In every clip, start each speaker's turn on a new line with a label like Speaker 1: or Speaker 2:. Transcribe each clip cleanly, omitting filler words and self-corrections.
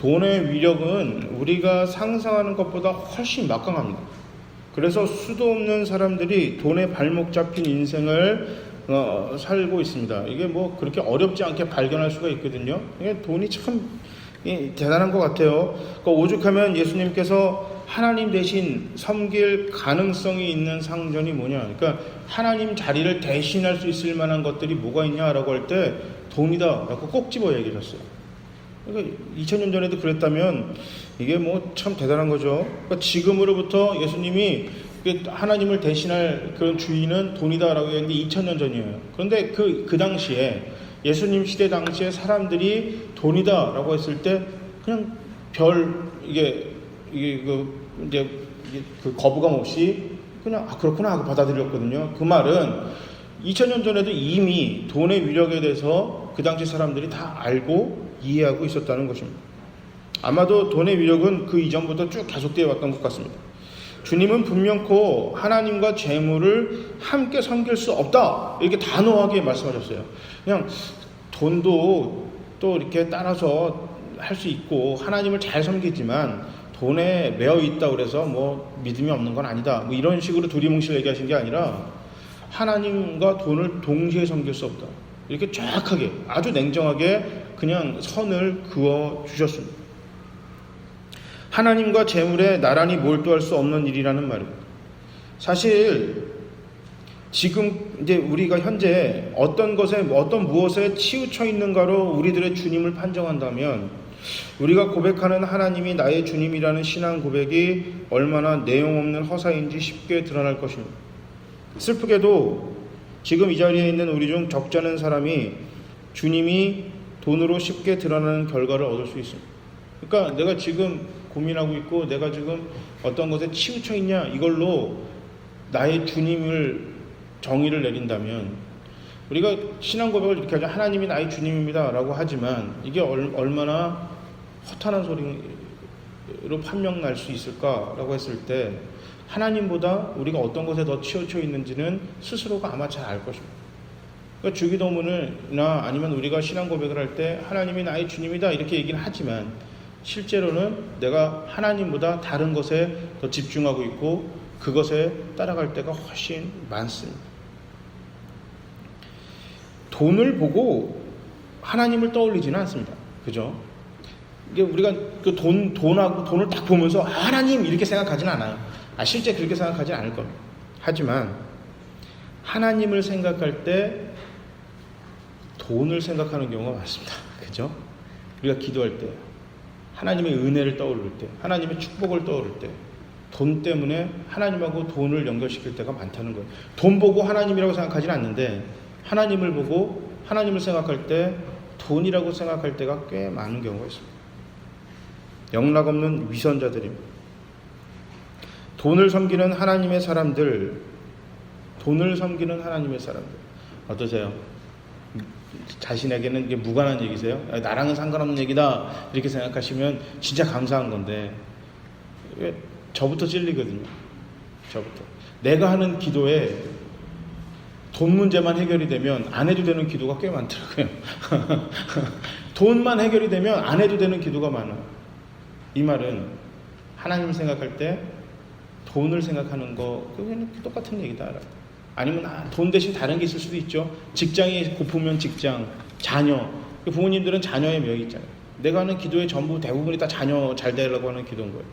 Speaker 1: 돈의 위력은 우리가 상상하는 것보다 훨씬 막강합니다. 그래서 수도 없는 사람들이 돈에 발목 잡힌 인생을 살고 있습니다. 이게 뭐 그렇게 어렵지 않게 발견할 수가 있거든요. 이게 돈이 참 대단한 것 같아요. 그러니까 오죽하면 예수님께서 하나님 대신 섬길 가능성이 있는 상전이 뭐냐. 그러니까 하나님 자리를 대신할 수 있을 만한 것들이 뭐가 있냐라고 할 때 돈이다 라고 꼭 집어 얘기해 줬어요. 그러니까 2000년 전에도 그랬다면 이게 뭐 참 대단한 거죠. 그러니까 지금으로부터 예수님이 하나님을 대신할 그런 주인은 돈이다라고 얘기했는데 2000년 전이에요. 그런데 그 당시에 예수님 시대 당시에 사람들이 돈이다라고 했을 때 그냥 이제 그 거부감 없이 그냥 그렇구나 하고 받아들였거든요. 그 말은 2000년 전에도 이미 돈의 위력에 대해서 그 당시 사람들이 다 알고 이해하고 있었다는 것입니다. 아마도 돈의 위력은 그 이전부터 쭉 계속되어 왔던 것 같습니다. 주님은 분명코 하나님과 재물을 함께 섬길 수 없다 이렇게 단호하게 말씀하셨어요. 그냥 돈도 또 이렇게 따라서 할 수 있고 하나님을 잘 섬기지만 돈에 매여 있다고 그래서 뭐 믿음이 없는 건 아니다 뭐 이런 식으로 두리뭉실 얘기하신 게 아니라 하나님과 돈을 동시에 섬길 수 없다 이렇게 정확하게 아주 냉정하게 그냥 선을 그어 주셨습니다. 하나님과 재물에 나란히 몰두할 수 없는 일이라는 말입니다. 사실 지금 이제 우리가 현재 어떤 무엇에 치우쳐 있는가로 우리들의 주님을 판정한다면 우리가 고백하는 하나님이 나의 주님이라는 신앙 고백이 얼마나 내용 없는 허사인지 쉽게 드러날 것입니다. 슬프게도 지금 이 자리에 있는 우리 중 적지 않은 사람이 주님이 돈으로 쉽게 드러나는 결과를 얻을 수 있습니다. 그러니까 내가 지금 고민하고 있고 내가 지금 어떤 것에 치우쳐 있냐 이걸로 나의 주님을 정의를 내린다면 우리가 신앙 고백을 이렇게 하죠. 하나님이 나의 주님입니다 라고 하지만 이게 얼마나 허탄한 소리로 판명 날 수 있을까라고 했을 때 하나님보다 우리가 어떤 것에 더 치우쳐 있는지는 스스로가 아마 잘 알 것입니다. 그러니까 주기도문이나 아니면 우리가 신앙 고백을 할 때 하나님이 나의 주님이다 이렇게 얘기는 하지만 실제로는 내가 하나님보다 다른 것에 더 집중하고 있고 그것에 따라갈 때가 훨씬 많습니다. 돈을 보고 하나님을 떠올리지는 않습니다. 그죠? 이게 우리가 그 돈을 딱 보면서 하나님 이렇게 생각하지는 않아요. 실제 그렇게 생각하지는 않을 겁니다. 하지만 하나님을 생각할 때 돈을 생각하는 경우가 많습니다. 그죠? 우리가 기도할 때 하나님의 은혜를 떠오를 때 하나님의 축복을 떠오를 때 돈 때문에 하나님하고 돈을 연결시킬 때가 많다는 거예요. 돈 보고 하나님이라고 생각하지는 않는데 하나님을 보고 하나님을 생각할 때 돈이라고 생각할 때가 꽤 많은 경우가 있습니다. 영락없는 위선자들입니다. 돈을 섬기는 하나님의 사람들 어떠세요? 자신에게는 이게 무관한 얘기세요? 나랑은 상관없는 얘기다 이렇게 생각하시면 진짜 감사한 건데 저부터 찔리거든요. 내가 하는 기도에 돈 문제만 해결이 되면 안 해도 되는 기도가 꽤 많더라고요. 돈만 해결이 되면 안 해도 되는 기도가 많아요. 이 말은 하나님을 생각할 때 돈을 생각하는 거 그건 똑같은 얘기다. 아니면 돈 대신 다른 게 있을 수도 있죠. 직장이 고프면 직장, 자녀. 부모님들은 자녀의 명이 있잖아요. 내가 하는 기도의 전부 대부분이 다 자녀 잘 되려고 하는 기도인 거예요.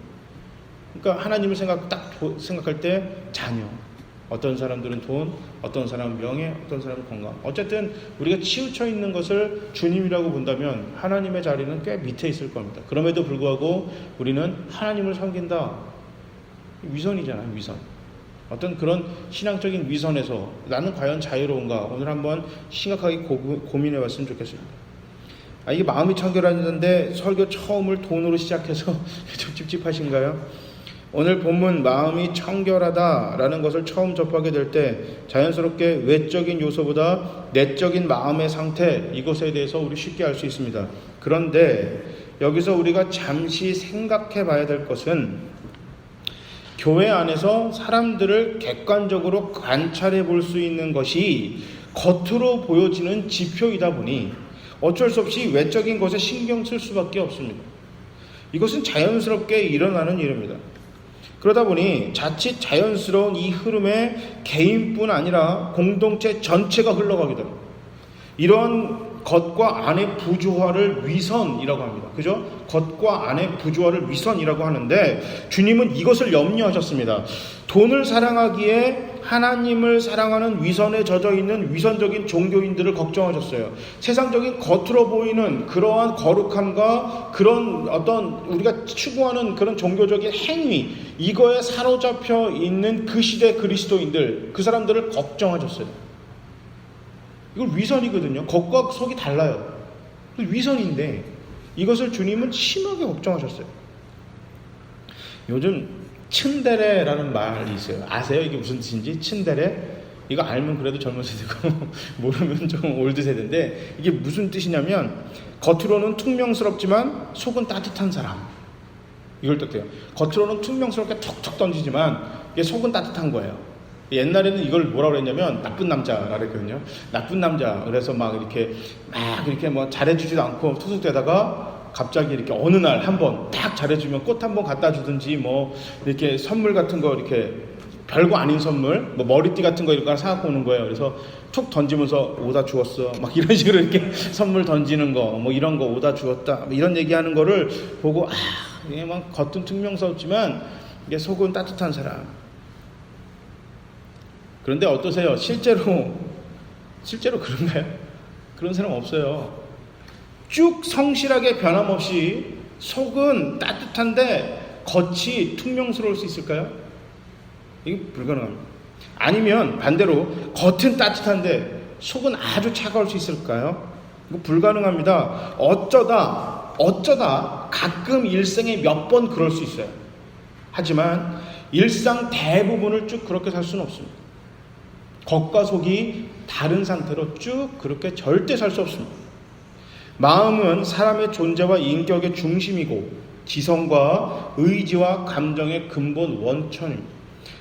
Speaker 1: 그러니까 하나님을 생각할 때 자녀. 어떤 사람들은 돈, 어떤 사람은 명예, 어떤 사람은 건강. 어쨌든 우리가 치우쳐 있는 것을 주님이라고 본다면 하나님의 자리는 꽤 밑에 있을 겁니다. 그럼에도 불구하고 우리는 하나님을 섬긴다. 위선이잖아요. 위선. 어떤 그런 신앙적인 위선에서 나는 과연 자유로운가 오늘 한번 심각하게 고민해 봤으면 좋겠습니다. 이게 마음이 청결하는데 설교 처음을 돈으로 시작해서 좀 찝찝하신가요? 오늘 본문 마음이 청결하다라는 것을 처음 접하게 될 때 자연스럽게 외적인 요소보다 내적인 마음의 상태 이것에 대해서 우리 쉽게 알 수 있습니다. 그런데 여기서 우리가 잠시 생각해 봐야 될 것은 교회 안에서 사람들을 객관적으로 관찰해 볼 수 있는 것이 겉으로 보여지는 지표이다 보니 어쩔 수 없이 외적인 것에 신경 쓸 수밖에 없습니다. 이것은 자연스럽게 일어나는 일입니다. 그러다 보니 자칫 자연스러운 이 흐름에 개인뿐 아니라 공동체 전체가 흘러가게 됩니다. 이런 겉과 안의 부조화를 위선이라고 합니다. 그죠? 겉과 안의 부조화를 위선이라고 하는데 주님은 이것을 염려하셨습니다. 돈을 사랑하기에 하나님을 사랑하는 위선에 젖어 있는 위선적인 종교인들을 걱정하셨어요. 세상적인 겉으로 보이는 그러한 거룩함과 그런 어떤 우리가 추구하는 그런 종교적인 행위, 이거에 사로잡혀 있는 그 시대 그리스도인들, 그 사람들을 걱정하셨어요. 이걸 위선이거든요. 겉과 속이 달라요. 위선인데 이것을 주님은 심하게 걱정하셨어요. 요즘 츤데레라는 말이 있어요. 아세요? 이게 무슨 뜻인지? 츤데레? 이거 알면 그래도 젊은 세대고 모르면 좀 올드 세대인데 이게 무슨 뜻이냐면 겉으로는 퉁명스럽지만 속은 따뜻한 사람. 이걸 뜻해요. 겉으로는 퉁명스럽게 툭툭 던지지만 이게 속은 따뜻한 거예요. 옛날에는 이걸 뭐라고 그랬냐면 나쁜 남자라 그랬거든요. 나쁜 남자. 그래서 막 이렇게 뭐 잘해주지도 않고 투숙되다가 갑자기 이렇게 어느 날 한번 딱 잘해주면 꽃 한번 갖다 주든지 뭐 이렇게 선물 같은 거 이렇게 별거 아닌 선물, 뭐 머리띠 같은 거 이런 거 사갖고 오는 거예요. 그래서 툭 던지면서 오다 주웠어. 막 이런 식으로 이렇게 선물 던지는 거, 뭐 이런 거 오다 주웠다. 뭐 이런 얘기하는 거를 보고 이게 막 겉은 퉁명스럽지만 이게 속은 따뜻한 사람. 그런데 어떠세요? 실제로 그런가요? 그런 사람 없어요. 쭉 성실하게 변함없이 속은 따뜻한데 겉이 퉁명스러울 수 있을까요? 이게 불가능합니다. 아니면 반대로 겉은 따뜻한데 속은 아주 차가울 수 있을까요? 이거 불가능합니다. 어쩌다 가끔 일생에 몇 번 그럴 수 있어요. 하지만 일상 대부분을 쭉 그렇게 살 수는 없습니다. 겉과 속이 다른 상태로 쭉 그렇게 절대 살 수 없습니다. 마음은 사람의 존재와 인격의 중심이고 지성과 의지와 감정의 근본 원천입니다.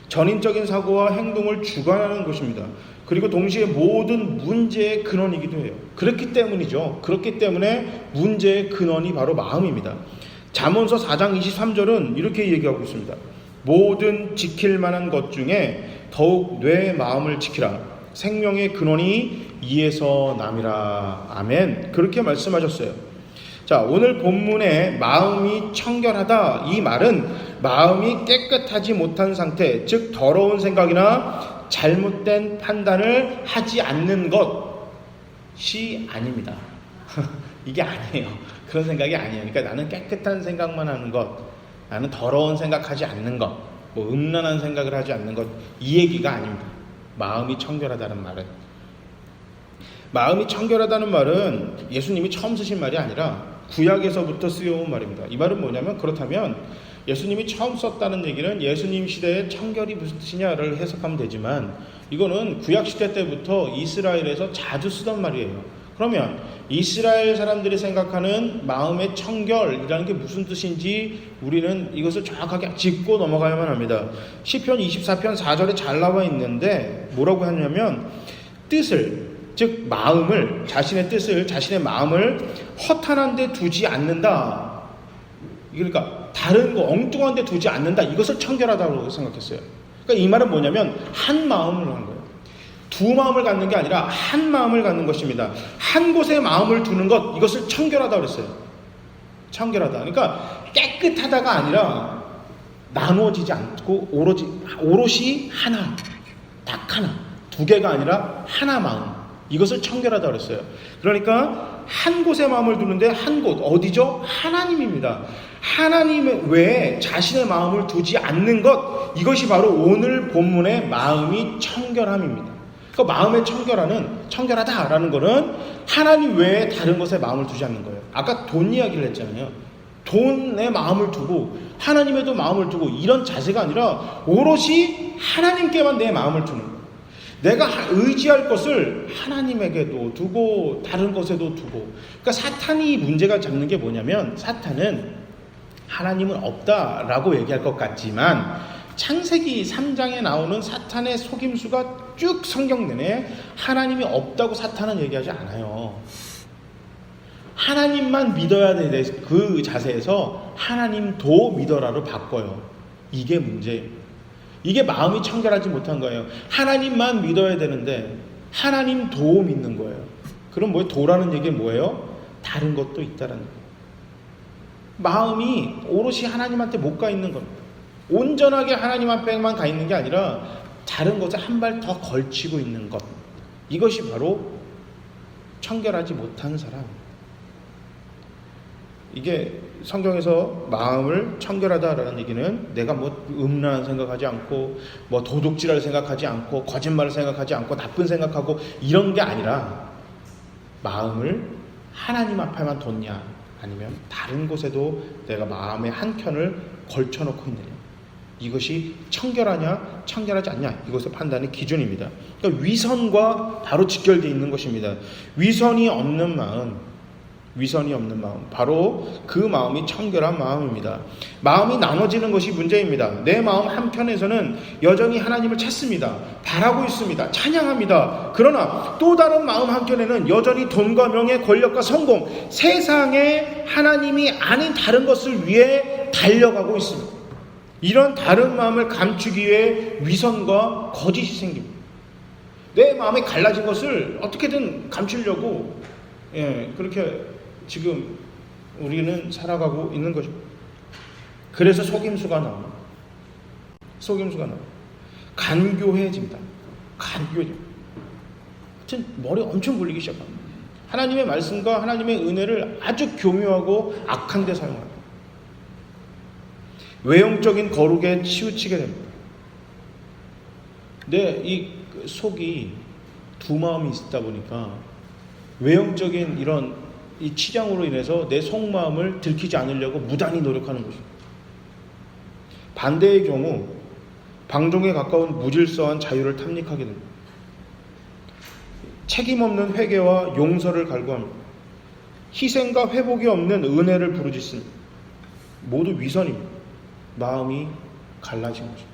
Speaker 1: 전인적인 사고와 행동을 주관하는 것입니다. 그리고 동시에 모든 문제의 근원이기도 해요. 그렇기 때문에 문제의 근원이 바로 마음입니다. 잠언서 4장 23절은 이렇게 얘기하고 있습니다. 모든 지킬 만한 것 중에 더욱 뇌의 마음을 지키라. 생명의 근원이 이에서 남이라. 아멘. 그렇게 말씀하셨어요. 자, 오늘 본문에 마음이 청결하다, 이 말은 마음이 깨끗하지 못한 상태, 즉 더러운 생각이나 잘못된 판단을 하지 않는 것이 아닙니다. 이게 아니에요. 그런 생각이 아니에요. 그러니까 나는 깨끗한 생각만 하는 것, 나는 더러운 생각하지 않는 것, 뭐 음란한 생각을 하지 않는 것, 이 얘기가 아닙니다. 마음이 청결하다는 말은. 마음이 청결하다는 말은 예수님이 처음 쓰신 말이 아니라 구약에서부터 쓰여온 말입니다. 이 말은 뭐냐면, 그렇다면 예수님이 처음 썼다는 얘기는 예수님 시대에 청결이 무슨 뜻이냐를 해석하면 되지만, 이거는 구약 시대 때부터 이스라엘에서 자주 쓰던 말이에요. 그러면 이스라엘 사람들이 생각하는 마음의 청결이라는 게 무슨 뜻인지 우리는 이것을 정확하게 짚고 넘어가야만 합니다. 시편 24편 4절에 잘 나와 있는데 뭐라고 하냐면, 뜻을, 즉 마음을, 자신의 뜻을, 자신의 마음을 허탄한 데 두지 않는다. 그러니까 다른 거 엉뚱한 데 두지 않는다. 이것을 청결하다고 생각했어요. 그러니까 이 말은 뭐냐면 한 마음을 하는 거예요. 두 마음을 갖는 게 아니라 한 마음을 갖는 것입니다. 한 곳에 마음을 두는 것, 이것을 청결하다고 그랬어요. 청결하다. 그러니까 깨끗하다가 아니라 나누어지지 않고 오롯이 하나, 딱 하나, 두 개가 아니라 하나 마음, 이것을 청결하다고 그랬어요. 그러니까 한 곳에 마음을 두는데, 한 곳, 어디죠? 하나님입니다. 하나님 외에 자신의 마음을 두지 않는 것, 이것이 바로 오늘 본문의 마음이 청결함입니다. 그러니까 마음의 청결하다라는 거는 하나님 외에 다른 것에 마음을 두지 않는 거예요. 아까 돈 이야기를 했잖아요. 돈에 마음을 두고 하나님에도 마음을 두고, 이런 자세가 아니라 오롯이 하나님께만 내 마음을 두는 거예요. 내가 의지할 것을 하나님에게도 두고 다른 것에도 두고. 그러니까 사탄이 문제가 잡는 게 뭐냐면, 사탄은 하나님은 없다라고 얘기할 것 같지만 창세기 3장에 나오는 사탄의 속임수가 쭉 성경 내내 하나님이 없다고 사탄은 얘기하지 않아요. 하나님만 믿어야 돼. 그 자세에서 하나님도 믿어라로 바꿔요. 이게 문제예요. 이게 마음이 청결하지 못한 거예요. 하나님만 믿어야 되는데 하나님도 믿는 거예요. 그럼 도라는 얘기는 뭐예요? 다른 것도 있다라는 거예요. 마음이 오롯이 하나님한테 못 가 있는 겁니다. 온전하게 하나님 앞에만 가 있는 게 아니라 다른 것에 한 발 더 걸치고 있는 것. 이것이 바로 청결하지 못한 사람. 이게 성경에서 마음을 청결하다라는 얘기는 내가 음란한 생각하지 않고 도둑질할 생각하지 않고 거짓말을 생각하지 않고 나쁜 생각하고 이런 게 아니라 마음을 하나님 앞에만 뒀냐 아니면 다른 곳에도 내가 마음의 한 켠을 걸쳐놓고 있느냐, 이것이 청결하냐 청결하지 않냐, 이것의 판단의 기준입니다. 그러니까 위선과 바로 직결되어 있는 것입니다. 위선이 없는 마음, 바로 그 마음이 청결한 마음입니다. 마음이 나눠지는 것이 문제입니다. 내 마음 한편에서는 여전히 하나님을 찾습니다. 바라고 있습니다. 찬양합니다. 그러나 또 다른 마음 한편에는 여전히 돈과 명예, 권력과 성공, 세상에 하나님이 아닌 다른 것을 위해 달려가고 있습니다. 이런 다른 마음을 감추기 위해 위선과 거짓이 생깁니다. 내 마음이 갈라진 것을 어떻게든 감추려고 그렇게 지금 우리는 살아가고 있는 거죠. 그래서 속임수가 나옵니다. 간교해집니다. 하여튼 머리 엄청 굴리기 시작합니다. 하나님의 말씀과 하나님의 은혜를 아주 교묘하고 악한 데 사용합니다. 외형적인 거룩에 치우치게 됩니다. 근데 이 속이 두 마음이 있다 보니까 외형적인 이런 이 치장으로 인해서 내 속마음을 들키지 않으려고 무단히 노력하는 것입니다. 반대의 경우 방종에 가까운 무질서한 자유를 탐닉하게 됩니다. 책임 없는 회개와 용서를 갈구합니다. 희생과 회복이 없는 은혜를 부르짖습니다. 모두 위선입니다. 마음이 갈라진 거죠.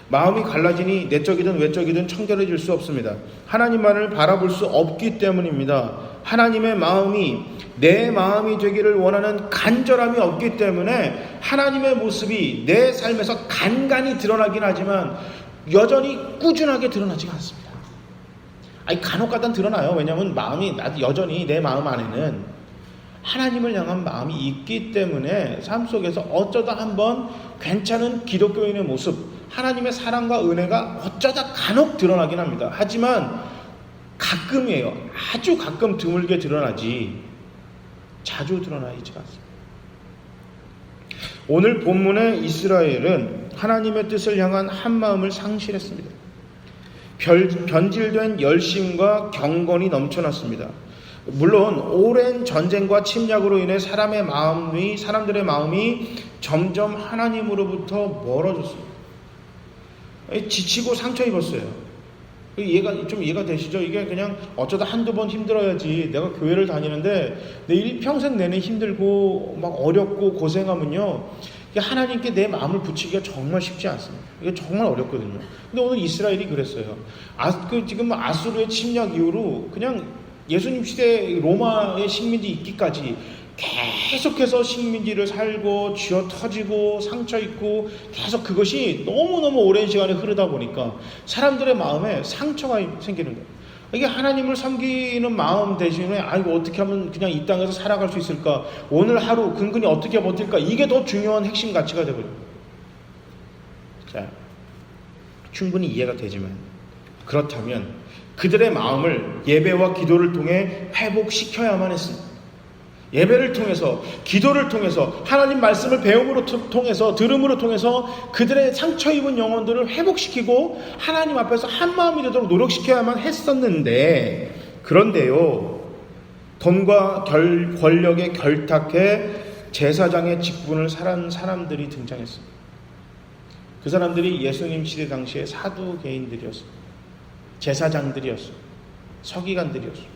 Speaker 1: 마음이 갈라지니 내적이든 외적이든 청결해질 수 없습니다. 하나님만을 바라볼 수 없기 때문입니다. 하나님의 마음이 내 마음이 되기를 원하는 간절함이 없기 때문에 하나님의 모습이 내 삶에서 간간히 드러나긴 하지만 여전히 꾸준하게 드러나지가 않습니다. 간혹가다 드러나요. 왜냐하면 마음이 여전히 내 마음 안에는 하나님을 향한 마음이 있기 때문에 삶 속에서 어쩌다 한번 괜찮은 기독교인의 모습, 하나님의 사랑과 은혜가 어쩌다 간혹 드러나긴 합니다. 하지만 가끔이에요. 아주 가끔 드물게 드러나지 자주 드러나지 않습니다. 오늘 본문의 이스라엘은 하나님의 뜻을 향한 한 마음을 상실했습니다. 변질된 열심과 경건이 넘쳐났습니다. 물론 오랜 전쟁과 침략으로 인해 사람들의 마음이 점점 하나님으로부터 멀어졌습니다. 지치고 상처 입었어요. 이해가 되시죠? 이게 그냥 어쩌다 한두 번 힘들어야지. 내가 교회를 다니는데 내 일평생 내내 힘들고 막 어렵고 고생하면요, 하나님께 내 마음을 붙이기가 정말 쉽지 않습니다. 이게 정말 어렵거든요. 근데 오늘 이스라엘이 그랬어요. 지금 아수르의 침략 이후로 그냥 예수님 시대 로마의 식민지 있기까지 계속해서 식민지를 살고 쥐어 터지고 상처 입고 계속 그것이 너무너무 오랜 시간에 흐르다 보니까 사람들의 마음에 상처가 생기는 거예요. 이게 하나님을 섬기는 마음 대신에 이거 어떻게 하면 그냥 이 땅에서 살아갈 수 있을까, 오늘 하루 근근히 어떻게 버틸까, 이게 더 중요한 핵심 가치가 되버려요. 자, 충분히 이해가 되지만 그렇다면 그들의 마음을 예배와 기도를 통해 회복시켜야만 했습니다. 예배를 통해서, 기도를 통해서, 하나님 말씀을 배움으로 통해서, 들음으로 통해서 그들의 상처 입은 영혼들을 회복시키고 하나님 앞에서 한 마음이 되도록 노력시켜야만 했었는데, 그런데요, 돈과 권력에 결탁해 제사장의 직분을 살한 사람들이 등장했습니다. 그 사람들이 예수님 시대 당시에 사두개인들이었습니다. 제사장들이었습니다. 서기관들이었습니다.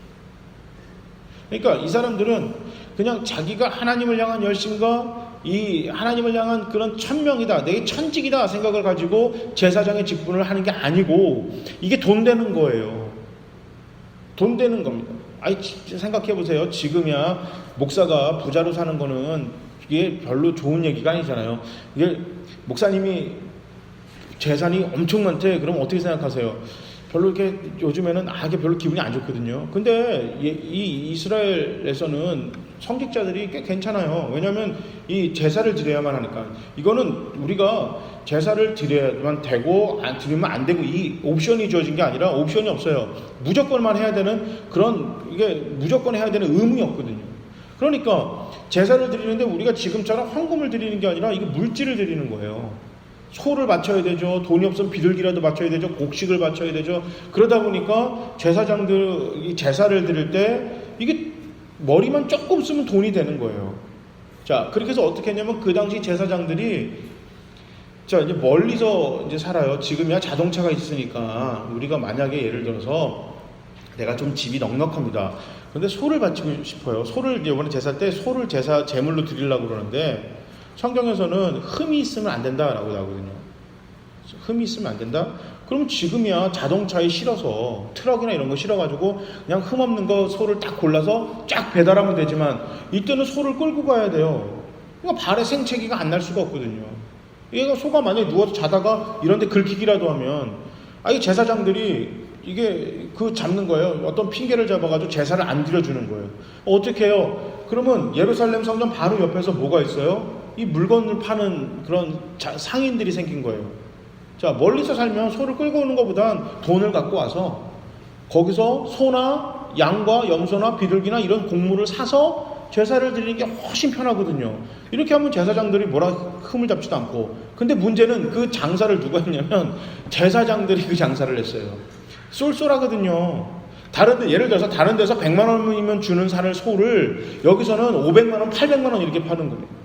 Speaker 1: 그러니까 이 사람들은 그냥 자기가 하나님을 향한 열심과 이 하나님을 향한 그런 천명이다, 내게 천직이다 생각을 가지고 제사장의 직분을 하는 게 아니고 이게 돈 되는 거예요. 돈 되는 겁니다. 생각해 보세요. 지금이야 목사가 부자로 사는 거는 이게 별로 좋은 얘기가 아니잖아요. 이게 목사님이 재산이 엄청 많대. 그럼 어떻게 생각하세요? 별로 이렇게 요즘에는 이게 별로 기분이 안 좋거든요. 근데 이 이스라엘에서는 성직자들이 꽤 괜찮아요. 왜냐하면 이 제사를 드려야만 하니까. 이거는 우리가 제사를 드려야만 되고 안 드리면 안 되고 이 옵션이 주어진 게 아니라 옵션이 없어요. 무조건만 해야 되는 이게 무조건 해야 되는 의무이 없거든요. 그러니까 제사를 드리는데 우리가 지금처럼 헌금을 드리는 게 아니라 이게 물질을 드리는 거예요. 소를 바쳐야 되죠. 돈이 없으면 비둘기라도 바쳐야 되죠. 곡식을 바쳐야 되죠. 그러다 보니까 제사장들이 제사를 드릴 때 이게 머리만 조금 쓰면 돈이 되는 거예요. 자, 그렇게 해서 어떻게 했냐면 그 당시 제사장들이 이제 멀리서 이제 살아요. 지금이야 자동차가 있으니까 우리가 만약에 예를 들어서 내가 좀 집이 넉넉합니다. 그런데 소를 바치고 싶어요. 소를 이번에 제사 때 소를 제물로 드리려고 그러는데 성경에서는 흠이 있으면 안 된다라고 나오거든요. 흠이 있으면 안 된다? 그럼 지금이야 자동차에 실어서 트럭이나 이런 거 실어가지고 그냥 흠 없는 거 소를 딱 골라서 쫙 배달하면 되지만 이때는 소를 끌고 가야 돼요. 그러니까 발에 생채기가 안 날 수가 없거든요. 얘가 소가 만약에 누워서 자다가 이런 데 긁히기라도 하면 이 제사장들이 이게 잡는 거예요. 어떤 핑계를 잡아가지고 제사를 안 드려주는 거예요. 어떻게 해요? 그러면 예루살렘 성전 바로 옆에서 뭐가 있어요? 이 물건을 파는 그런 상인들이 생긴 거예요. 자, 멀리서 살면 소를 끌고 오는 것보단 돈을 갖고 와서 거기서 소나 양과 염소나 비둘기나 이런 곡물을 사서 제사를 드리는 게 훨씬 편하거든요. 이렇게 하면 제사장들이 흠을 잡지도 않고. 근데 문제는 그 장사를 누가 했냐면 제사장들이 그 장사를 했어요. 쏠쏠하거든요. 예를 들어서 다른 데서 100만 원이면 주는 소를 여기서는 500만 원, 800만 원 이렇게 파는 거예요.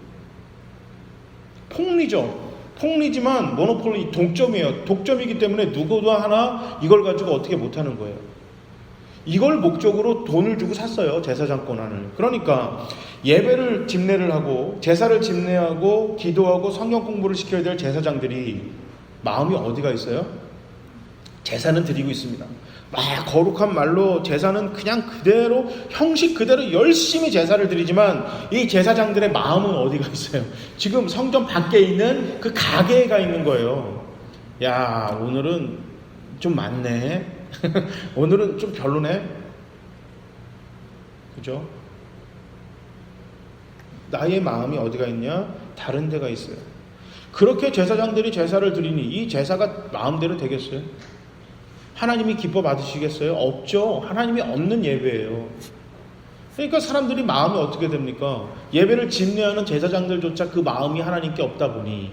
Speaker 1: 폭리죠. 폭리지만 모노폴리 독점이에요. 독점이기 때문에 누구도 하나 이걸 가지고 어떻게 못하는 거예요. 이걸 목적으로 돈을 주고 샀어요. 제사장 권한을. 그러니까 예배를 집례를 하고 제사를 집례하고 기도하고 성경 공부를 시켜야 될 제사장들이 마음이 어디가 있어요? 제사는 드리고 있습니다. 막 거룩한 말로 제사는 그냥 그대로 형식 그대로 열심히 제사를 드리지만 이 제사장들의 마음은 어디가 있어요? 지금 성전 밖에 있는 그 가게에 가 있는 거예요. 야, 오늘은 좀 많네. 오늘은 좀 별로네. 그죠? 나의 마음이 어디가 있냐? 다른 데가 있어요. 그렇게 제사장들이 제사를 드리니 이 제사가 마음대로 되겠어요? 하나님이 기뻐 받으시겠어요? 없죠. 하나님이 없는 예배예요. 그러니까 사람들이 마음이 어떻게 됩니까? 예배를 집례하는 제사장들조차 그 마음이 하나님께 없다 보니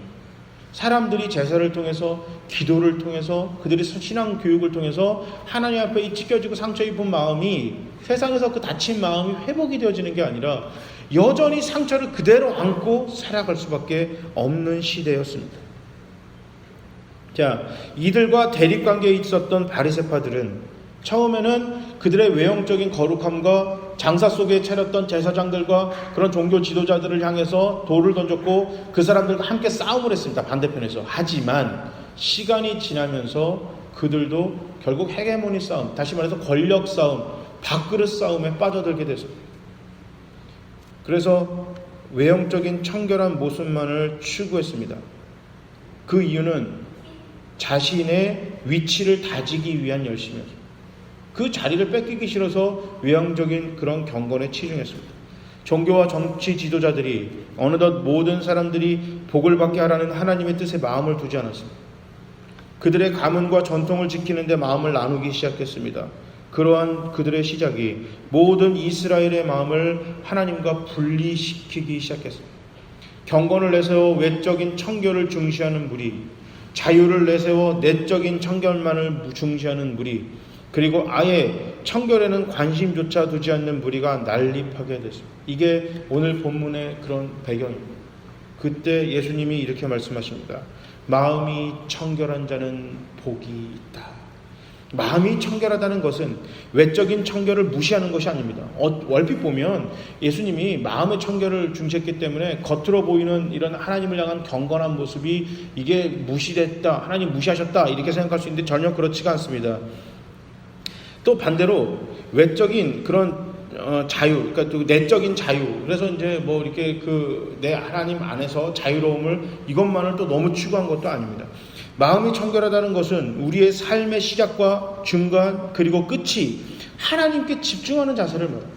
Speaker 1: 사람들이 제사를 통해서 기도를 통해서 그들이 신앙 교육을 통해서 하나님 앞에 이 찢겨지고 상처 입은 마음이 세상에서 그 다친 마음이 회복이 되어지는 게 아니라 여전히 상처를 그대로 안고 살아갈 수밖에 없는 시대였습니다. 자, 이들과 대립관계에 있었던 바리새파들은 처음에는 그들의 외형적인 거룩함과 장사 속에 차렸던 제사장들과 그런 종교 지도자들을 향해서 돌을 던졌고 그 사람들과 함께 싸움을 했습니다. 반대편에서. 하지만 시간이 지나면서 그들도 결국 헤게모니 싸움, 다시 말해서 권력 싸움, 밥그릇 싸움에 빠져들게 됐습니다. 그래서 외형적인 청결한 모습만을 추구했습니다. 그 이유는 자신의 위치를 다지기 위한 열심이었습니다. 그 자리를 뺏기기 싫어서 외형적인 그런 경건에 치중했습니다. 종교와 정치 지도자들이 어느덧 모든 사람들이 복을 받게 하라는 하나님의 뜻에 마음을 두지 않았습니다. 그들의 가문과 전통을 지키는 데 마음을 나누기 시작했습니다. 그러한 그들의 시작이 모든 이스라엘의 마음을 하나님과 분리시키기 시작했습니다. 경건을 내세워 외적인 청결을 중시하는 무리, 자유를 내세워 내적인 청결만을 중시하는 무리, 그리고 아예 청결에는 관심조차 두지 않는 무리가 난립하게 됐습니다. 이게 오늘 본문의 그런 배경입니다. 그때 예수님이 이렇게 말씀하십니다. 마음이 청결한 자는 복이 있다. 마음이 청결하다는 것은 외적인 청결을 무시하는 것이 아닙니다. 얼핏 보면 예수님이 마음의 청결을 중시했기 때문에 겉으로 보이는 이런 하나님을 향한 경건한 모습이 이게 무시됐다, 하나님 무시하셨다 이렇게 생각할 수 있는데 전혀 그렇지가 않습니다. 또 반대로 외적인 그런 자유, 그러니까 또 내적인 자유. 그래서 이제 뭐 이렇게 그 내 하나님 안에서 자유로움을 이것만을 또 너무 추구한 것도 아닙니다. 마음이 청결하다는 것은 우리의 삶의 시작과 중간 그리고 끝이 하나님께 집중하는 자세를 말합니다.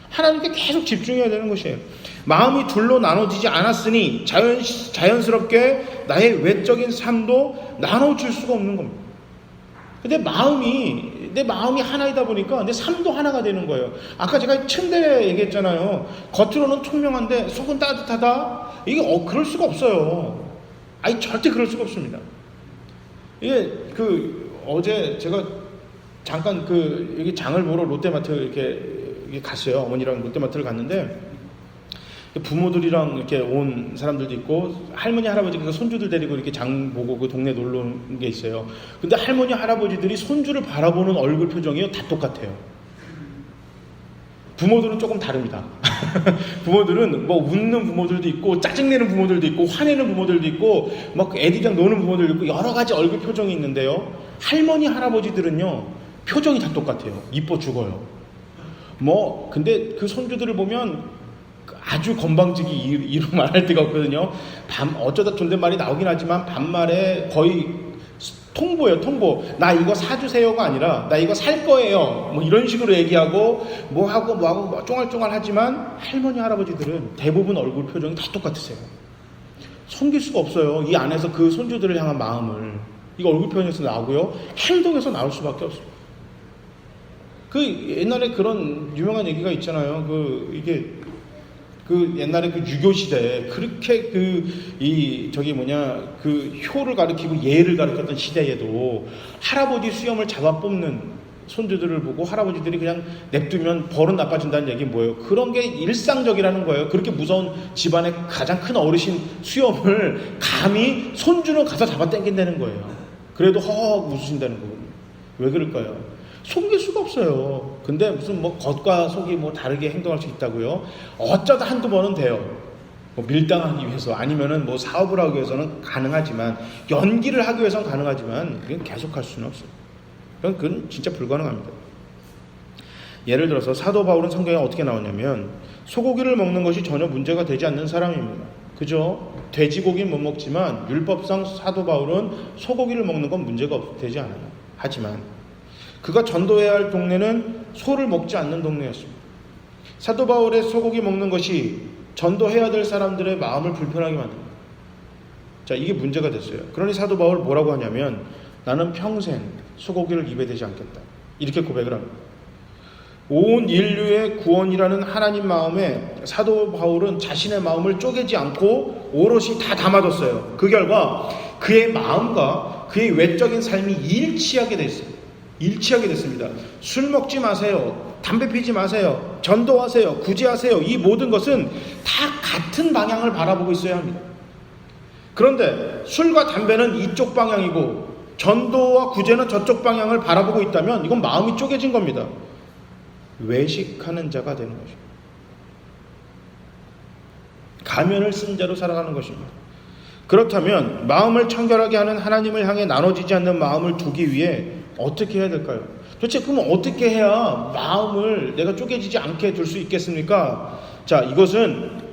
Speaker 1: 하나님께 계속 집중해야 되는 것이에요. 마음이 둘로 나눠지지 않았으니 자연스럽게 나의 외적인 삶도 나눠질 수가 없는 겁니다. 근데 내 마음이 하나이다 보니까 내 삶도 하나가 되는 거예요. 아까 제가 층대 얘기했잖아요. 겉으로는 투명한데 속은 따뜻하다. 이게 그럴 수가 없어요. 아니 절대 그럴 수가 없습니다. 이게 어제 제가 잠깐 여기 장을 보러 롯데마트 이렇게 갔어요. 어머니랑 롯데마트를 갔는데 부모들이랑 이렇게 온 사람들도 있고 할머니 할아버지가 손주들 데리고 이렇게 장 보고 그 동네 놀러 온 게 있어요. 근데 할머니 할아버지들이 손주를 바라보는 얼굴 표정이 다 똑같아요. 부모들은 조금 다릅니다. 부모들은 뭐 웃는 부모들도 있고 짜증내는 부모들도 있고 화내는 부모들도 있고 막 애들이랑 노는 부모들도 있고 여러 가지 얼굴 표정이 있는데요. 할머니 할아버지들은요 표정이 다 똑같아요. 이뻐 죽어요. 근데 그 손주들을 보면 아주 건방지기 이루 말할 데가 없거든요. 어쩌다 존댓말이 나오긴 하지만 반말에 거의 통보예요. 통보. 나 이거 사주세요가 아니라 나 이거 살 거예요. 뭐 이런 식으로 얘기하고 뭐하고 쫑알쫑알 하지만 할머니 할아버지들은 대부분 얼굴 표정이 다 똑같으세요. 숨길 수가 없어요. 이 안에서 그 손주들을 향한 마음을. 이거 얼굴 표정에서 나오고요. 행동에서 나올 수밖에 없어요. 옛날에 그런 유명한 얘기가 있잖아요. 옛날에 유교 시대에 그렇게 효를 가리키고 예를 가리켰던 시대에도 할아버지 수염을 잡아 뽑는 손주들을 보고 할아버지들이 그냥 냅두면 벌은 나빠진다는 얘기는 뭐예요? 그런 게 일상적이라는 거예요. 그렇게 무서운 집안의 가장 큰 어르신 수염을 감히 손주는 가서 잡아 당긴다는 거예요. 그래도 허허 웃으신다는 거예요. 왜 그럴까요? 숨길 수가 없어요. 근데 무슨 겉과 속이 다르게 행동할 수 있다고요? 어쩌다 한두 번은 돼요. 밀당하기 위해서 아니면은 사업을 하기 위해서는 가능하지만 연기를 하기 위해서는 가능하지만 그건 계속 할 수는 없어요. 그건 진짜 불가능합니다. 예를 들어서 사도 바울은 성경에 어떻게 나오냐면 소고기를 먹는 것이 전혀 문제가 되지 않는 사람입니다. 그죠? 돼지고기는 못 먹지만 율법상 사도 바울은 소고기를 먹는 건 문제가 되지 않아요. 하지만 그가 전도해야 할 동네는 소를 먹지 않는 동네였습니다. 사도 바울의 소고기 먹는 것이 전도해야 될 사람들의 마음을 불편하게 만듭니다. 자, 이게 문제가 됐어요. 그러니 사도 바울 뭐라고 하냐면 나는 평생 소고기를 입에 대지 않겠다. 이렇게 고백을 합니다. 온 인류의 구원이라는 하나님 마음에 사도 바울은 자신의 마음을 쪼개지 않고 오롯이 다 담아뒀어요. 그 결과 그의 마음과 그의 외적인 삶이 일치하게 됐습니다. 술 먹지 마세요. 담배 피지 마세요. 전도하세요. 구제하세요. 이 모든 것은 다 같은 방향을 바라보고 있어야 합니다. 그런데 술과 담배는 이쪽 방향이고 전도와 구제는 저쪽 방향을 바라보고 있다면 이건 마음이 쪼개진 겁니다. 외식하는 자가 되는 것입니다. 가면을 쓴 자로 살아가는 것입니다. 그렇다면 마음을 청결하게 하는 하나님을 향해 나눠지지 않는 마음을 두기 위해 어떻게 해야 될까요? 도대체 그럼 어떻게 해야 마음을 내가 쪼개지지 않게 둘 수 있겠습니까? 자, 이것은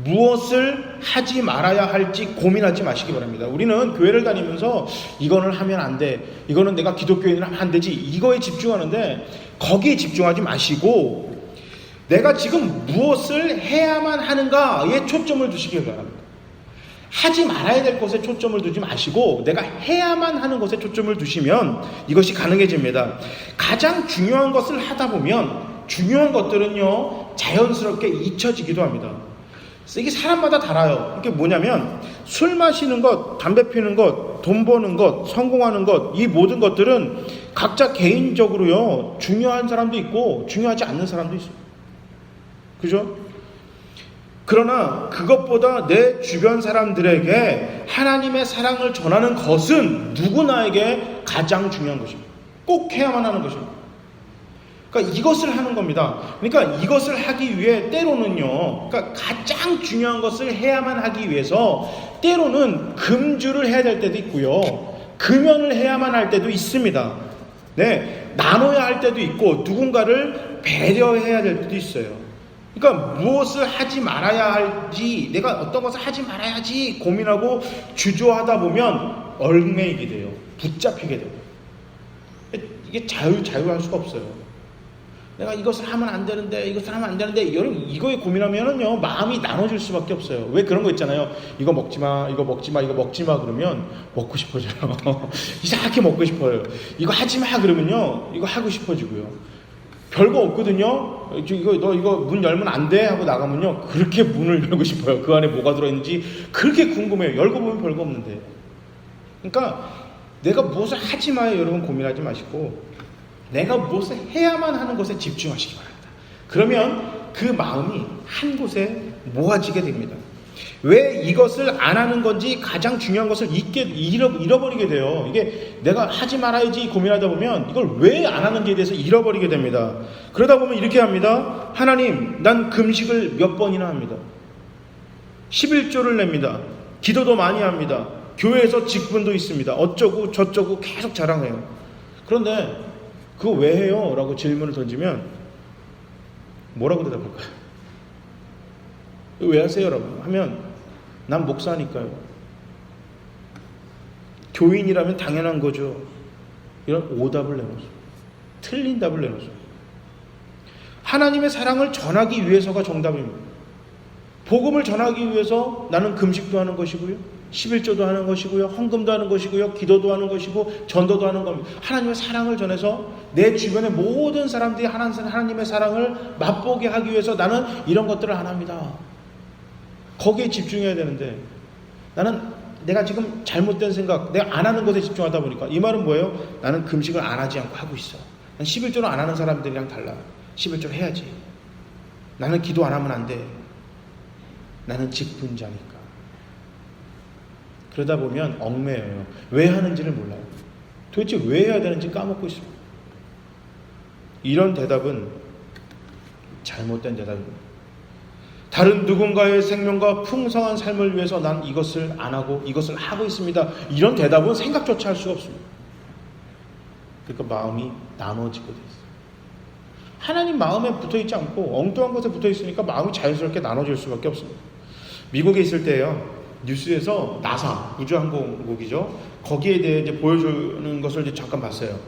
Speaker 1: 무엇을 하지 말아야 할지 고민하지 마시기 바랍니다. 우리는 교회를 다니면서 이거는 하면 안 돼. 이거는 내가 기독교인은 하면 안 되지. 이거에 집중하는데 거기에 집중하지 마시고 내가 지금 무엇을 해야만 하는가에 초점을 두시기 바랍니다. 하지 말아야 될 것에 초점을 두지 마시고 내가 해야만 하는 것에 초점을 두시면 이것이 가능해집니다. 가장 중요한 것을 하다 보면 중요한 것들은요 자연스럽게 잊혀지기도 합니다. 이게 사람마다 달라요. 이게 뭐냐면 술 마시는 것, 담배 피는 것, 돈 버는 것, 성공하는 것, 이 모든 것들은 각자 개인적으로요 중요한 사람도 있고 중요하지 않는 사람도 있어요. 그죠? 그러나 그것보다 내 주변 사람들에게 하나님의 사랑을 전하는 것은 누구나에게 가장 중요한 것입니다. 꼭 해야만 하는 것입니다. 그러니까 이것을 하는 겁니다. 그러니까 이것을 하기 위해 때로는요, 그러니까 가장 중요한 것을 해야만 하기 위해서 때로는 금주를 해야 될 때도 있고요, 금연을 해야만 할 때도 있습니다. 네, 나눠야 할 때도 있고 누군가를 배려해야 될 때도 있어요. 그러니까 무엇을 하지 말아야 할지, 내가 어떤 것을 하지 말아야지 고민하고 주저하다 보면 얽매이게 돼요. 붙잡히게 돼요. 이게 자유할 수가 없어요. 내가 이것을 하면 안 되는데, 이것을 하면 안 되는데, 여러분, 이거에 고민하면은요, 마음이 나눠질 수밖에 없어요. 왜 그런 거 있잖아요. 이거 먹지 마, 이거 먹지 마, 이거 먹지 마, 그러면 먹고 싶어져요. 이상하게 먹고 싶어요. 이거 하지 마, 그러면요, 이거 하고 싶어지고요. 별거 없거든요. 너 이거 문 열면 안 돼? 하고 나가면요, 그렇게 문을 열고 싶어요. 그 안에 뭐가 들어있는지 그렇게 궁금해요. 열고 보면 별거 없는데. 그러니까, 내가 무엇을 하지 마요, 여러분 고민하지 마시고, 내가 무엇을 해야만 하는 것에 집중하시기 바랍니다. 그러면 그 마음이 한 곳에 모아지게 됩니다. 왜 이것을 안 하는 건지 가장 중요한 것을 잃어버리게 돼요. 이게 내가 하지 말아야지 고민하다 보면 이걸 왜 안 하는지에 대해서 잃어버리게 됩니다. 그러다 보면 이렇게 합니다. 하나님, 난 금식을 몇 번이나 합니다. 11조를 냅니다. 기도도 많이 합니다. 교회에서 직분도 있습니다. 어쩌고 저쩌고 계속 자랑해요. 그런데 그거 왜 해요? 라고 질문을 던지면 뭐라고 대답할까요? 왜 하세요? 라고 하면 난 목사니까요. 교인이라면 당연한 거죠. 이런 오답을 내놓죠. 틀린 답을 내놓죠. 하나님의 사랑을 전하기 위해서가 정답입니다. 복음을 전하기 위해서 나는 금식도 하는 것이고요, 11조도 하는 것이고요, 헌금도 하는 것이고요, 기도도 하는 것이고, 전도도 하는 겁니다. 하나님의 사랑을 전해서 내 주변의 모든 사람들이 하나님의 사랑을 맛보게 하기 위해서 나는 이런 것들을 안 합니다. 거기에 집중해야 되는데, 나는 내가 지금 잘못된 생각, 내가 안 하는 것에 집중하다 보니까, 이 말은 뭐예요? 나는 금식을 안 하지 않고 하고 있어. 난 11조를 안 하는 사람들이랑 달라. 11조를 해야지. 나는 기도 안 하면 안 돼. 나는 직분자니까. 그러다 보면 얽매여요. 왜 하는지를 몰라요. 도대체 왜 해야 되는지 까먹고 있습니다. 이런 대답은 잘못된 대답입니다. 다른 누군가의 생명과 풍성한 삶을 위해서 난 이것을 안 하고 이것을 하고 있습니다. 이런 대답은 생각조차 할 수가 없습니다. 그러니까 마음이 나눠지게 되어 있어요. 하나님 마음에 붙어있지 않고 엉뚱한 것에 붙어있으니까 마음이 자연스럽게 나눠질 수밖에 없습니다. 미국에 있을 때요, 뉴스에서 나사, 우주항공국이죠. 거기에 대해 이제 보여주는 것을 이제 잠깐 봤어요.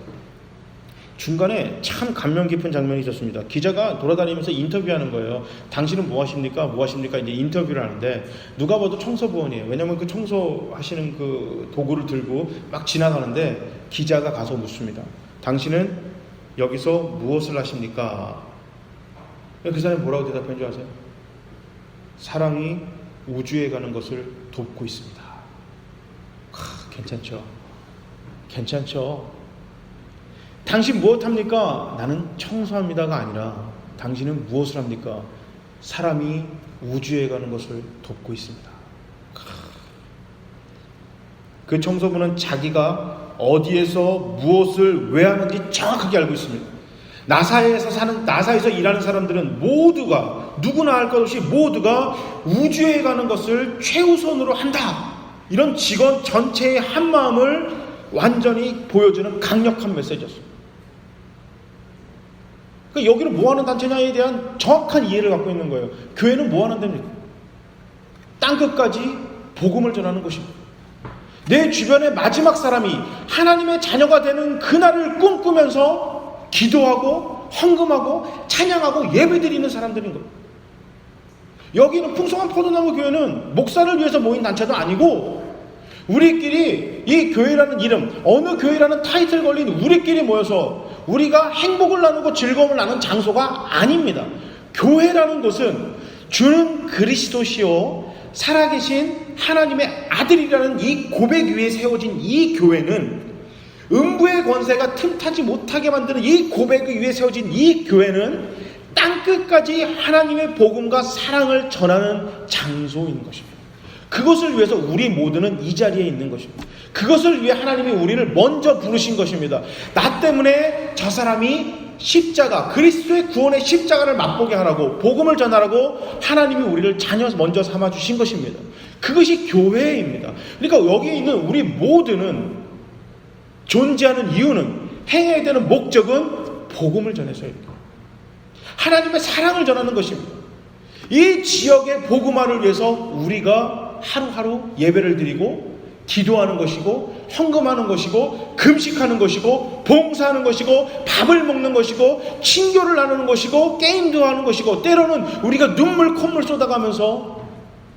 Speaker 1: 중간에 참 감명 깊은 장면이 있었습니다. 기자가 돌아다니면서 인터뷰하는 거예요. 당신은 뭐 하십니까? 뭐 하십니까? 이제 인터뷰를 하는데, 누가 봐도 청소부원이에요. 왜냐면 그 청소하시는 그 도구를 들고 막 지나가는데, 기자가 가서 묻습니다. 당신은 여기서 무엇을 하십니까? 그 사람이 뭐라고 대답한 줄 아세요? 사랑이 우주에 가는 것을 돕고 있습니다. 괜찮죠? 괜찮죠? 당신 무엇 합니까? 나는 청소합니다가 아니라 당신은 무엇을 합니까? 사람이 우주에 가는 것을 돕고 있습니다. 그 청소부는 자기가 어디에서 무엇을 왜 하는지 정확하게 알고 있습니다. 나사에서 일하는 사람들은 모두가, 누구나 할 것 없이 모두가 우주에 가는 것을 최우선으로 한다. 이런 직원 전체의 한마음을 완전히 보여주는 강력한 메시지였습니다. 그러니까 여기는 뭐 하는 단체냐에 대한 정확한 이해를 갖고 있는 거예요. 교회는 뭐 하는 데입니까? 땅끝까지 복음을 전하는 것입니다. 내 주변의 마지막 사람이 하나님의 자녀가 되는 그날을 꿈꾸면서 기도하고 헌금하고 찬양하고 예배드리는 사람들인 거예요. 여기는 풍성한 포도나무 교회는 목사를 위해서 모인 단체도 아니고, 우리끼리 이 교회라는 이름, 어느 교회라는 타이틀 걸린 우리끼리 모여서 우리가 행복을 나누고 즐거움을 나누는 장소가 아닙니다. 교회라는 것은 주는 그리스도시요 살아계신 하나님의 아들이라는 이 고백 위에 세워진 이 교회는, 음부의 권세가 틈타지 못하게 만드는 이 고백 위에 세워진 이 교회는 땅끝까지 하나님의 복음과 사랑을 전하는 장소인 것입니다. 그것을 위해서 우리 모두는 이 자리에 있는 것입니다. 그것을 위해 하나님이 우리를 먼저 부르신 것입니다. 나 때문에 저 사람이 십자가, 그리스도의 구원의 십자가를 맛보게 하라고, 복음을 전하라고 하나님이 우리를 자녀 먼저 삼아주신 것입니다. 그것이 교회입니다. 그러니까 여기 있는 우리 모두는 존재하는 이유는 행해야 되는 목적은 복음을 전해서요. 하나님의 사랑을 전하는 것입니다. 이 지역의 복음화를 위해서 우리가 하루하루 예배를 드리고 기도하는 것이고 헌금하는 것이고 금식하는 것이고 봉사하는 것이고 밥을 먹는 것이고 친교를 나누는 것이고 게임도 하는 것이고 때로는 우리가 눈물 콧물 쏟아가면서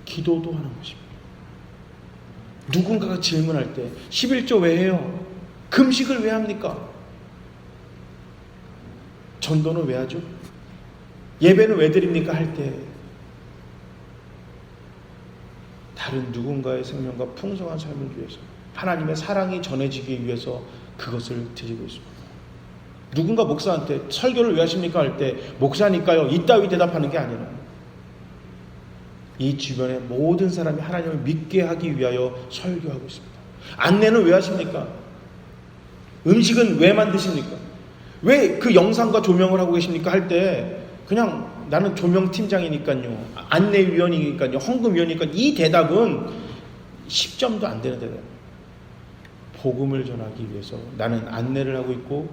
Speaker 1: 기도도 하는 것입니다. 누군가가 질문할 때 11조 왜 해요? 금식을 왜 합니까? 전도는 왜 하죠? 예배는 왜 드립니까? 할 때 다른 누군가의 생명과 풍성한 삶을 위해서 하나님의 사랑이 전해지기 위해서 그것을 드리고 있습니다. 누군가 목사한테 설교를 왜 하십니까? 할 때 목사니까요 이따위 대답하는 게 아니라 이 주변의 모든 사람이 하나님을 믿게 하기 위하여 설교하고 있습니다. 안내는 왜 하십니까? 음식은 왜 만드십니까? 왜 그 영상과 조명을 하고 계십니까? 할 때 그냥 나는 조명팀장이니까요, 안내위원이니까요, 헌금위원이니까요. 이 대답은 10점도 안 되는 대답. 복음을 전하기 위해서 나는 안내를 하고 있고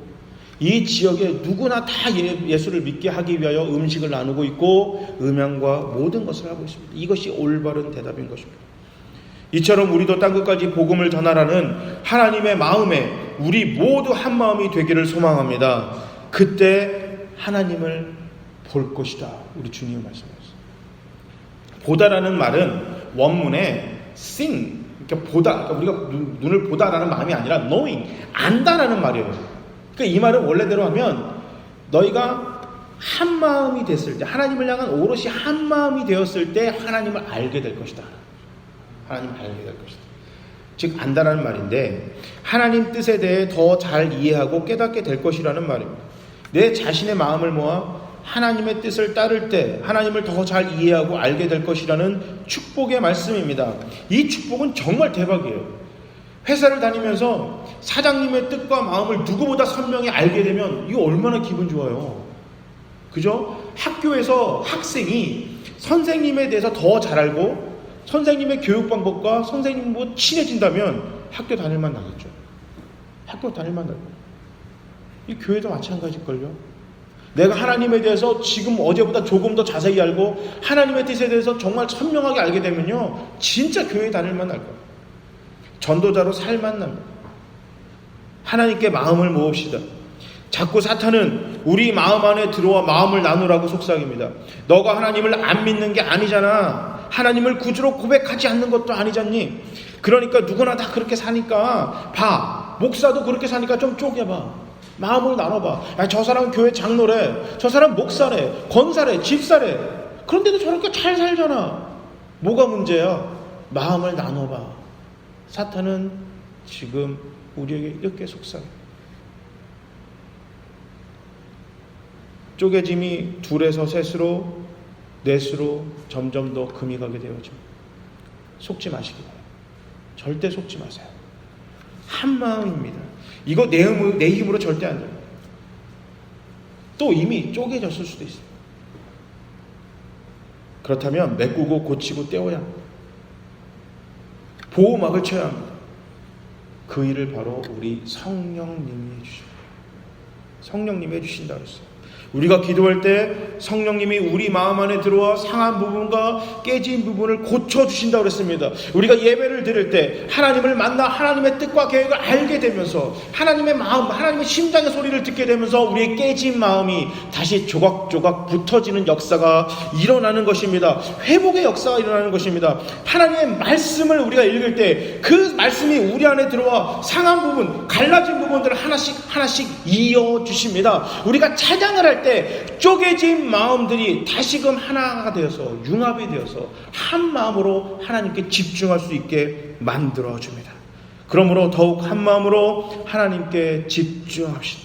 Speaker 1: 이 지역에 누구나 다 예수를 믿게 하기 위하여 음식을 나누고 있고 음향과 모든 것을 하고 있습니다. 이것이 올바른 대답인 것입니다. 이처럼 우리도 땅끝까지 복음을 전하라는 하나님의 마음에 우리 모두 한 마음이 되기를 소망합니다. 그때 하나님을 볼 것이다. 우리 주님이 말씀하셨어요. 보다라는 말은 원문에 seeing, 그러니까 보다, 그러니까 우리가 눈을 보다라는 마음이 아니라 knowing, 안다라는 말이에요. 그러니까 이 말은 원래대로 하면 너희가 한 마음이 됐을 때, 하나님을 향한 오롯이 한 마음이 되었을 때 하나님을 알게 될 것이다. 하나님을 알게 될 것이다. 즉 안다라는 말인데 하나님 뜻에 대해 더 잘 이해하고 깨닫게 될 것이라는 말입니다. 내 자신의 마음을 모아 하나님의 뜻을 따를 때 하나님을 더 잘 이해하고 알게 될 것이라는 축복의 말씀입니다. 이 축복은 정말 대박이에요. 회사를 다니면서 사장님의 뜻과 마음을 누구보다 선명히 알게 되면 이거 얼마나 기분 좋아요. 그죠? 학교에서 학생이 선생님에 대해서 더 잘 알고 선생님의 교육 방법과 선생님과 친해진다면 학교 다닐만 나겠죠. 학교 다닐만 나겠죠. 이 교회도 마찬가지일걸요. 내가 하나님에 대해서 지금 어제보다 조금 더 자세히 알고 하나님의 뜻에 대해서 정말 선명하게 알게 되면요 진짜 교회 다닐만 날 거예요. 전도자로 살만 납니다. 하나님께 마음을 모읍시다. 자꾸 사탄은 우리 마음 안에 들어와 마음을 나누라고 속삭입니다. 너가 하나님을 안 믿는 게 아니잖아. 하나님을 구주로 고백하지 않는 것도 아니잖니. 그러니까 누구나 다 그렇게 사니까 봐. 목사도 그렇게 사니까 좀 쪼개봐. 마음을 나눠봐. 야, 저 사람은 교회 장로래. 저 사람은 목사래. 권사래. 집사래. 그런데도 저렇게 잘 살잖아. 뭐가 문제야? 마음을 나눠봐. 사탄은 지금 우리에게 이렇게 속삭여. 쪼개짐이 둘에서 셋으로 넷으로 점점 더 금이 가게 되어져. 속지 마시기 바랍니다. 절대 속지 마세요. 한 마음입니다. 이거 내 힘으로 절대 안 돼요. 또 이미 쪼개졌을 수도 있어요. 그렇다면 메꾸고 고치고 떼어야 합니다. 보호막을 쳐야 합니다. 그 일을 바로 우리 성령님이 해주십니다. 성령님이 해주신다 그랬어요. 우리가 기도할 때 성령님이 우리 마음 안에 들어와 상한 부분과 깨진 부분을 고쳐주신다고 그랬습니다. 우리가 예배를 드릴 때 하나님을 만나 하나님의 뜻과 계획을 알게 되면서 하나님의 마음, 하나님의 심장의 소리를 듣게 되면서 우리의 깨진 마음이 다시 조각조각 붙어지는 역사가 일어나는 것입니다. 회복의 역사가 일어나는 것입니다. 하나님의 말씀을 우리가 읽을 때 그 말씀이 우리 안에 들어와 상한 부분, 갈라진 부분들을 하나씩 이어주십니다. 우리가 찬양을 할 때 쪼개진 마음들이 다시금 하나가 되어서 융합이 되어서 한 마음으로 하나님께 집중할 수 있게 만들어줍니다. 그러므로 더욱 한 마음으로 하나님께 집중합시다.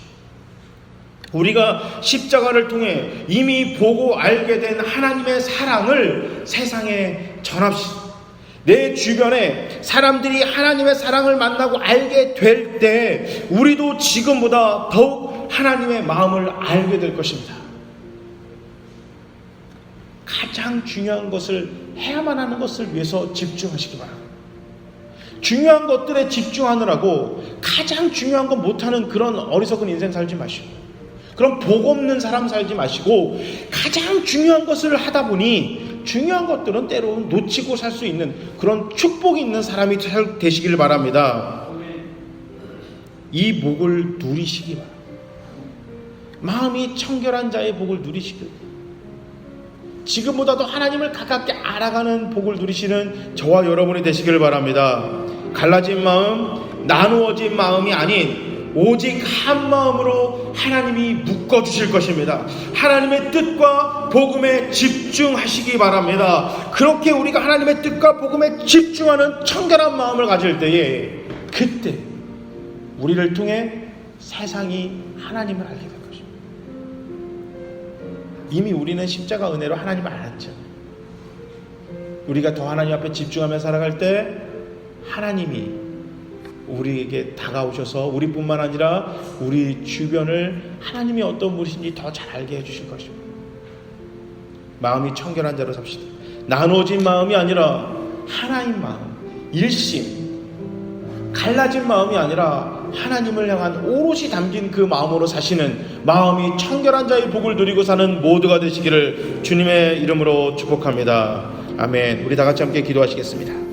Speaker 1: 우리가 십자가를 통해 이미 보고 알게 된 하나님의 사랑을 세상에 전합시다. 내 주변에 사람들이 하나님의 사랑을 만나고 알게 될 때 우리도 지금보다 더욱 하나님의 마음을 알게 될 것입니다. 가장 중요한 것을 해야만 하는 것을 위해서 집중하시기 바랍니다. 중요한 것들에 집중하느라고 가장 중요한 거 못하는 그런 어리석은 인생 살지 마시고, 그런 복 없는 사람 살지 마시고, 가장 중요한 것을 하다 보니 중요한 것들은 때로는 놓치고 살 수 있는 그런 축복이 있는 사람이 되시길 바랍니다. 이 복을 누리시기 바랍니다. 마음이 청결한 자의 복을 누리시길, 지금보다도 하나님을 가깝게 알아가는 복을 누리시는 저와 여러분이 되시길 바랍니다. 갈라진 마음, 나누어진 마음이 아닌 오직 한 마음으로 하나님이 묶어주실 것입니다. 하나님의 뜻과 복음에 집중하시기 바랍니다. 그렇게 우리가 하나님의 뜻과 복음에 집중하는 청결한 마음을 가질 때에, 그때 우리를 통해 세상이 하나님을 알게 될 것입니다. 이미 우리는 십자가 은혜로 하나님을 알았죠. 우리가 더 하나님 앞에 집중하며 살아갈 때 하나님이 우리에게 다가오셔서 우리뿐만 아니라 우리 주변을 하나님이 어떤 분이신지 더 잘 알게 해주실 것입니다. 마음이 청결한 자로 삽시다. 나누어진 마음이 아니라 하나인 마음, 일심, 갈라진 마음이 아니라 하나님을 향한 오롯이 담긴 그 마음으로 사시는, 마음이 청결한 자의 복을 누리고 사는 모두가 되시기를 주님의 이름으로 축복합니다. 아멘. 우리 다 같이 함께 기도하시겠습니다.